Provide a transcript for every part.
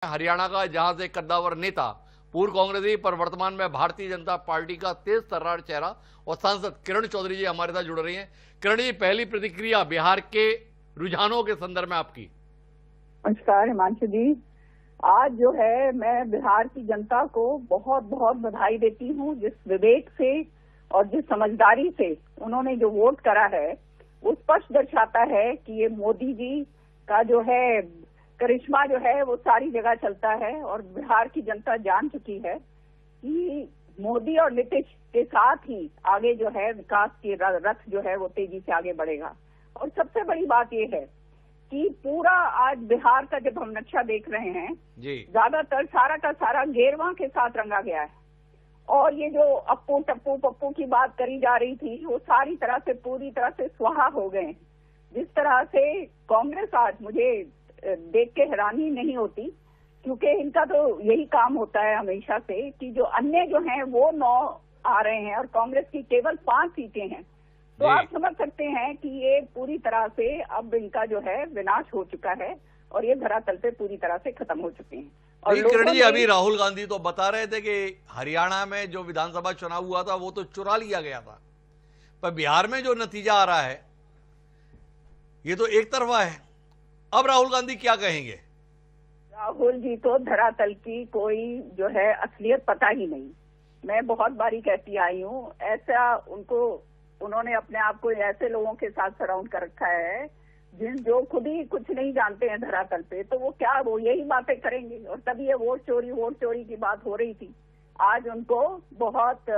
हरियाणा का जहां से कद्दावर नेता, पूर्व कांग्रेसी पर वर्तमान में भारतीय जनता पार्टी का तेज तर्रार चेहरा और सांसद किरण चौधरी जी हमारे साथ जुड़ रही हैं। किरण जी, पहली प्रतिक्रिया बिहार के रुझानों के संदर्भ में आपकी। नमस्कार हिमांशु जी। आज जो है मैं बिहार की जनता को बहुत बहुत बधाई देती हूँ, जिस विवेक से और जिस समझदारी से उन्होंने जो वोट करा है वो स्पष्ट दर्शाता है कि ये मोदी जी का जो है करिश्मा जो है वो सारी जगह चलता है। और बिहार की जनता जान चुकी है कि मोदी और नीतीश के साथ ही आगे जो है विकास के रथ जो है वो तेजी से आगे बढ़ेगा। और सबसे बड़ी बात ये है कि पूरा आज बिहार का जब हम नक्शा देख रहे हैं, ज्यादातर सारा का सारा गेरवा के साथ रंगा गया है। और ये जो अप्पू टप्पू पप्पू की बात करी जा रही थी वो सारी तरह से पूरी तरह से स्वाहा हो गए। जिस तरह से कांग्रेस आज, मुझे देख के हैरानी नहीं होती, क्योंकि इनका तो यही काम होता है हमेशा से कि जो अन्य जो हैं वो 9 आ रहे हैं और कांग्रेस की केवल 5 सीटें हैं। तो आप समझ सकते हैं कि ये पूरी तरह से अब इनका जो है विनाश हो चुका है और ये धरातल पे पूरी तरह से खत्म हो चुके हैं। और किरण जी, अभी राहुल गांधी तो बता रहे थे कि हरियाणा में जो विधानसभा चुनाव हुआ था वो तो चुरा लिया गया था, पर बिहार में जो नतीजा आ रहा है ये तो एक तरफा है। अब राहुल गांधी क्या कहेंगे? राहुल जी तो धरातल की कोई जो है असलियत पता ही नहीं। मैं बहुत बारी कहती आई हूँ, ऐसा उन्होंने अपने आप को ऐसे लोगों के साथ सराउंड कर रखा है जो खुद ही कुछ नहीं जानते हैं धरातल पे, तो वो यही बातें करेंगे। और तभी ये वोट चोरी की बात हो रही थी। आज उनको बहुत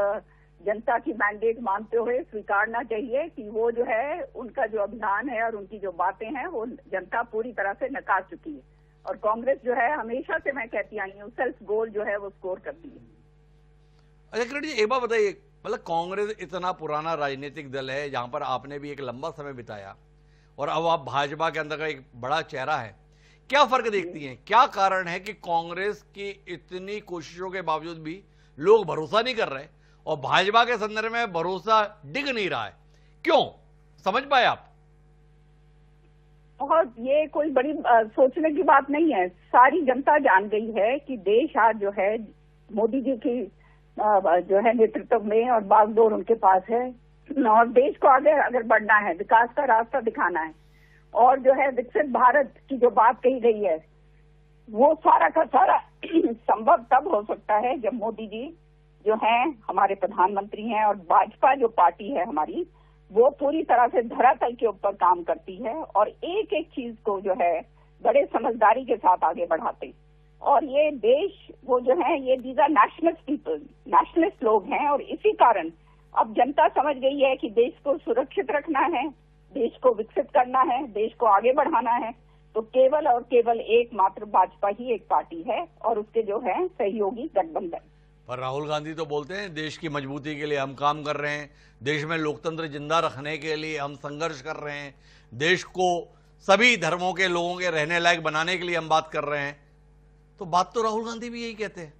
जनता की मैंडेट मानते हुए स्वीकारना चाहिए कि वो जो है उनका जो अभियान है और उनकी जो बातें हैं वो जनता पूरी तरह से नकार चुकी है। और कांग्रेस जो है हमेशा से मैं कहती आई हूँ सेल्फ गोल जो है वो स्कोर करती है। अच्छा किरण जी, एक बात बताइए, मतलब कांग्रेस इतना पुराना राजनीतिक दल है जहां पर आपने भी एक लंबा समय बिताया और अब आप भाजपा के अंदर का एक बड़ा चेहरा है, क्या फर्क देखती हैं? क्या कारण है कि कांग्रेस की इतनी कोशिशों के बावजूद भी लोग भरोसा नहीं कर रहे और भाजपा के संदर्भ में भरोसा डिग नहीं रहा है? क्यों, समझ पाए आप? बहुत ये कोई बड़ी सोचने की बात नहीं है। सारी जनता जान गई है कि देश आज जो है मोदी जी की जो है नेतृत्व में और बागडोर उनके पास है और देश को आगे अगर बढ़ना है, विकास का रास्ता दिखाना है और जो है विकसित भारत की जो बात कही गई है वो सारा का सारा संभव तब हो सकता है जब मोदी जी जो हैं हमारे प्रधानमंत्री हैं और भाजपा जो पार्टी है हमारी वो पूरी तरह से धरातल के ऊपर काम करती है और एक एक चीज को जो है बड़े समझदारी के साथ आगे बढ़ाते। और ये देश वो जो है ये these are nationalist people, nationalist लोग हैं। और इसी कारण अब जनता समझ गई है कि देश को सुरक्षित रखना है, देश को विकसित करना है, देश को आगे बढ़ाना है, तो केवल और केवल एकमात्र भाजपा ही एक पार्टी है और उसके जो है सहयोगी गठबंधन। पर राहुल गांधी तो बोलते हैं देश की मजबूती के लिए हम काम कर रहे हैं, देश में लोकतंत्र जिंदा रखने के लिए हम संघर्ष कर रहे हैं, देश को सभी धर्मों के लोगों के रहने लायक बनाने के लिए हम बात कर रहे हैं। तो बात तो राहुल गांधी भी यही कहते हैं।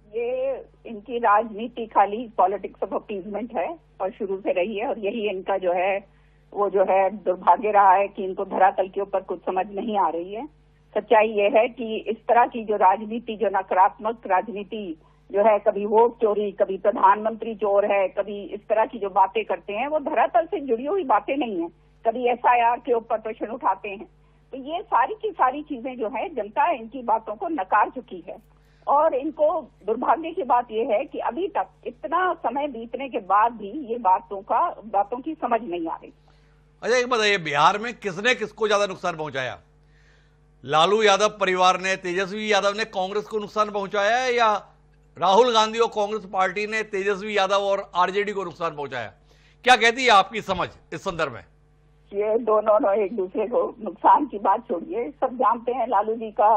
ये इनकी राजनीति खाली पॉलिटिक्स ऑफ अपीजमेंट है और शुरू से रही है और यही इनका जो है वो जो है दुर्भाग्य रहा है कि इनको धरातल के ऊपर कुछ समझ नहीं आ रही है। सच्चाई ये है कि इस तरह की जो राजनीति, जो नकारात्मक राजनीति जो है, कभी वोट चोरी, कभी प्रधानमंत्री चोर है, कभी इस तरह की जो बातें करते हैं वो धरातल से जुड़ी हुई बातें नहीं है। कभी SIR के ऊपर प्रश्न उठाते हैं, तो ये सारी की सारी चीजें जो है जनता इनकी बातों को नकार चुकी है। और इनको दुर्भाग्य की बात यह है कि अभी तक इतना समय बीतने के बाद भी ये बातों की समझ नहीं आ रही। अच्छा एक बताइए, बिहार में किसने किसको ज्यादा नुकसान पहुंचाया? लालू यादव परिवार ने, तेजस्वी यादव ने कांग्रेस को नुकसान पहुंचाया है या राहुल गांधी और कांग्रेस पार्टी ने तेजस्वी यादव और RJD को नुकसान पहुंचाया? क्या कहती है आपकी समझ इस संदर्भ में? ये दोनों एक दूसरे को नुकसान की बात छोड़िए, सब जानते हैं लालू जी का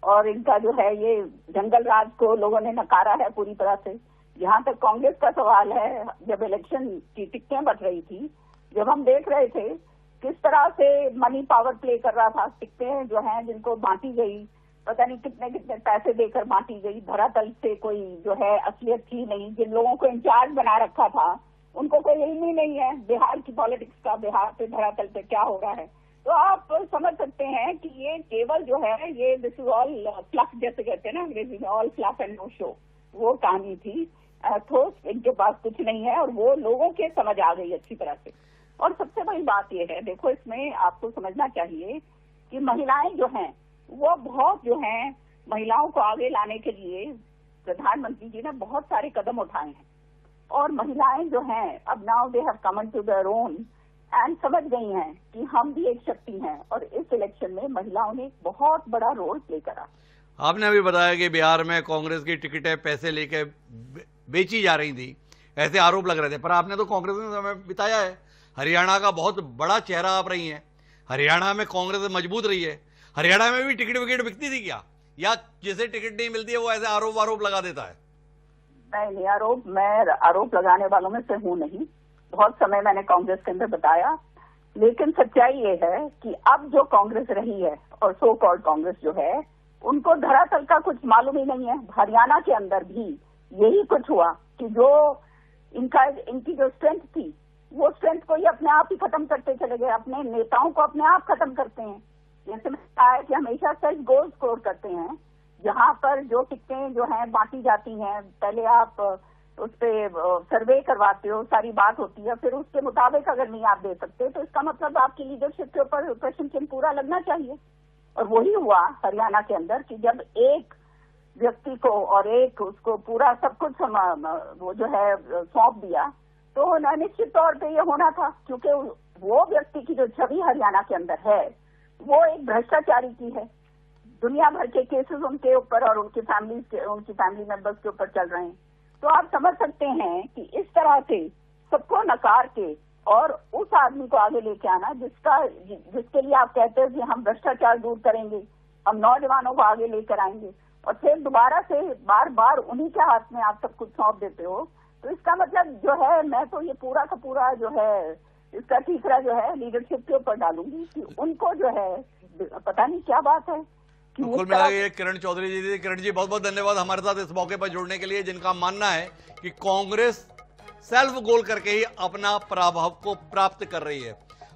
और इनका जो है ये जंगल राज को लोगों ने नकारा है पूरी तरह से। जहां तक कांग्रेस का सवाल है, जब इलेक्शन की टिकटें बट रही थी, जब हम देख रहे थे किस तरह से मनी पावर प्ले कर रहा था, टिकटें जो हैं जिनको बांटी गई, पता नहीं कितने कितने पैसे देकर बांटी गई, धरातल से कोई जो है असलियत थी नहीं। जिन लोगों को इंचार्ज बना रखा था उनको कोई इल्म ही नहीं है बिहार की पॉलिटिक्स का, बिहार पे धरातल पे क्या हो रहा है। तो आप समझ सकते हैं कि ये केवल जो है ये दिस इज ऑल फ्लफ, जैसे कहते हैं ना अंग्रेजी में, all fluff and no show, वो कहानी थी। ठोस इनके पास कुछ नहीं है और वो लोगों के समझ आ गई अच्छी तरह से। और सबसे बड़ी बात ये है, देखो इसमें आपको समझना चाहिए कि महिलाएं जो हैं वो बहुत जो हैं, महिलाओं को आगे लाने के लिए प्रधानमंत्री जी ने बहुत सारे कदम उठाए हैं और महिलाएं जो हैं अब now they have come to their own and समझ गई हैं कि हम भी एक शक्ति हैं और इस इलेक्शन में महिलाओं ने एक बहुत बड़ा रोल प्ले करा। आपने अभी बताया कि बिहार में कांग्रेस की टिकटें पैसे लेके बेची जा रही थी, ऐसे आरोप लग रहे थे, पर आपने तो कांग्रेस में समय बिताया है, हरियाणा का बहुत बड़ा चेहरा आप रही हैं, हरियाणा में कांग्रेस मजबूत रही है, हरियाणा में भी टिकट विकेट बिकती थी क्या, या जिसे टिकट नहीं मिलती है वो ऐसे आरोप लगा देता है? नहीं, मैं आरोप लगाने वालों में से हूं नहीं। बहुत समय मैंने कांग्रेस के अंदर बताया, लेकिन सच्चाई ये है कि अब जो कांग्रेस रही है और सो कॉल्ड कांग्रेस जो है, उनको धरातल का कुछ मालूम ही नहीं है। हरियाणा के अंदर भी यही कुछ हुआ कि जो इनकी जो स्ट्रेंथ थी वो स्ट्रेंथ को ही अपने आप ही खत्म करते चले गए, अपने नेताओं को अपने आप खत्म करते हैं। जैसे मैंने कहा है कि हमेशा सेल्फ गोल स्कोर करते हैं, जहां पर जो टिकटें जो हैं बांटी जाती हैं, पहले आप उस पर सर्वे करवाते हो, सारी बात होती है, फिर उसके मुताबिक अगर नहीं आप दे सकते तो इसका मतलब आपकी लीडरशिप के ऊपर प्रश्न चिन्ह पूरा लगना चाहिए। और वही हुआ हरियाणा के अंदर कि जब एक व्यक्ति को और एक उसको पूरा सब कुछ वो जो है सौंप दिया, तो निश्चित तौर पे ये होना था, क्योंकि वो व्यक्ति की जो छवि हरियाणा के अंदर है वो एक भ्रष्टाचारी की है। दुनिया भर के केसेस उनके ऊपर और उनकी फैमिली मेंबर्स के ऊपर चल रहे हैं। तो आप समझ सकते हैं कि इस तरह से सबको नकार के और उस आदमी को आगे लेके आना जिसके लिए आप कहते हैं कि हम भ्रष्टाचार दूर करेंगे, हम नौजवानों को आगे लेकर आएंगे, और फिर दोबारा से बार बार उन्हीं के हाथ में आप सब कुछ सौंप देते हो, तो इसका मतलब जो है, मैं तो ये पूरा का पूरा जो है इसका ठीकरा जो है लीडरशिप के ऊपर डालूंगी कि उनको जो है पता नहीं क्या बात है। कुल मिला के किरण चौधरी जी थी। किरण जी बहुत बहुत धन्यवाद हमारे साथ इस मौके पर जुड़ने के लिए, जिनका मानना है कि कांग्रेस सेल्फ गोल करके ही अपना प्रभाव को प्राप्त कर रही है।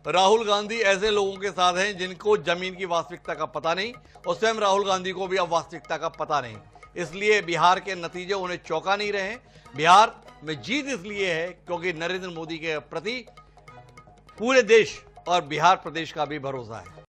राहुल गांधी ऐसे लोगों के साथ हैं जिनको जमीन की वास्तविकता का पता नहीं, और स्वयं राहुल गांधी को भी अब वास्तविकता का पता नहीं, इसलिए बिहार के नतीजे उन्हें चौंका नहीं रहे। बिहार में जीत इसलिए है क्योंकि नरेंद्र मोदी के प्रति पूरे देश और बिहार प्रदेश का भी भरोसा है।